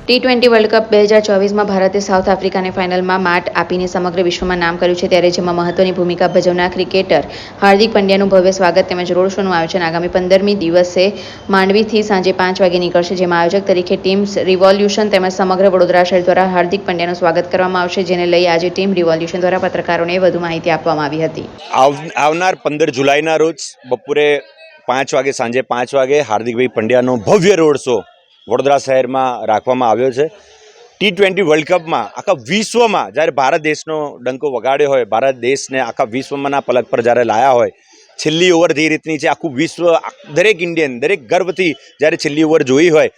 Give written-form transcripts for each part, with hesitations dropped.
T20 world cup 2024માં ભારતે south આફ્રિકાને ફાઇનલમાં માત આપીને સમગ્ર વિશ્વમાં નામ કર્યું છે, ત્યારે જેમાં મહત્વની ભૂમિકા ભજવનાર ક્રિકેટર હાર્દિક પંડ્યાનું ભવ્ય સ્વાગત તેમજ રોડ શોનું આયોજન આગામી 15મી દિવસે માંડવીથી સાંજે 5 વાગે નીકળશે, જેમાં આયોજક તરીકે ટીમ રિવોલ્યુશન તેમજ સમગ્ર વડોદરા શહેર દ્વારા હાર્દિક પંડ્યાનું સ્વાગત કરવામાં આવશે, જેને લઈ આજે ટીમ રિવોલ્યુશન દ્વારા પત્રકારોને વધુ માહિતી આપવામાં આવી હતી. આવનાર 15 જુલાઈના રોજ બપોરે 5 વાગે સાંજે 5 વાગે હાર્દિકભાઈ પંડ્યાનો ભવ્ય રોડ શો વડોદરા શહેરમાં રાખવામાં આવ્યો છે. T20 વર્લ્ડ કપમાં આખા વિશ્વમાં જ્યારે ભારત દેશનો ડંકો વગાડ્યો હોય, ભારત દેશને આખા વિશ્વમાંના પલક પર જ્યારે લાયા હોય, છેલ્લી ઓવર જે રીતની છે, આખું વિશ્વ દરેક ઇન્ડિયન દરેક ગર્વથી જ્યારે છેલ્લી ઓવર જોઈ હોય,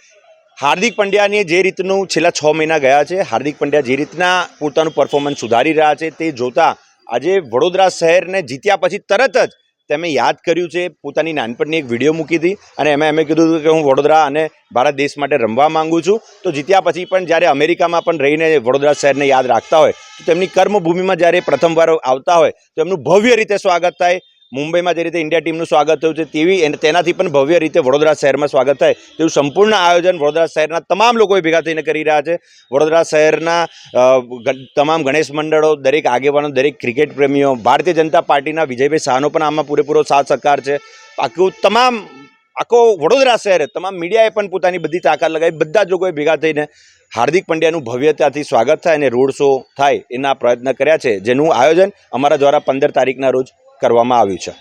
હાર્દિક પંડ્યાને જે રીતનું છેલ્લા 6 મહિના ગયા છે, હાર્દિક પંડ્યા જે રીતના પોતાનું પરફોર્મન્સ સુધારી રહ્યા છે, તે જોતા આજે વડોદરા શહેરને જીત્યા પછી તરત જ તેમણે યાદ કર્યું છે, પોતાની નાનપણની એક વિડીયો મૂકી હતી અને એમણે કીધું હતું કે હું વડોદરા અને ભારત દેશ માટે રમવા માંગુ છું. તો જીત્યા પછી પણ જ્યારે અમેરિકામાં પણ રહીને વડોદરા શહેરને યાદ રાખતા હોય, તો તેમની કર્મભૂમિમાં જ્યારે પ્રથમવાર આવતા હોય તો એમનું ભવ્ય રીતે સ્વાગત થાય. મુંબઈમાં જે રીતે ઇન્ડિયા ટીમનું સ્વાગત થયું છે, તેનાથી પણ ભવ્ય રીતે વડોદરા શહેરમાં સ્વાગત થાય તેવું સંપૂર્ણ આયોજન વડોદરા શહેરના તમામ લોકોએ ભેગા થઈને કરી રહ્યા છે. વડોદરા શહેરના તમામ ગણેશ મંડળો, દરેક આગેવાનો, દરેક ક્રિકેટ પ્રેમીઓ, ભારતીય જનતા પાર્ટીના વિજયભાઈ શાહનો પણ આમાં પૂરેપૂરો સાથ સહકાર છે. આખો વડોદરા શહેર, તમામ મીડિયાએ પણ પોતાની બધી તાકાત લગાવી, બધા જ લોકોએ ભેગા થઈને હાર્દિક પંડ્યાનું ભવ્યતાથી સ્વાગત થાય અને રોડ શો થાય એના પ્રયત્ન કર્યા છે, જેનું આયોજન અમારા દ્વારા 15 તારીખના રોજ કરવામાં આવ્યું છે.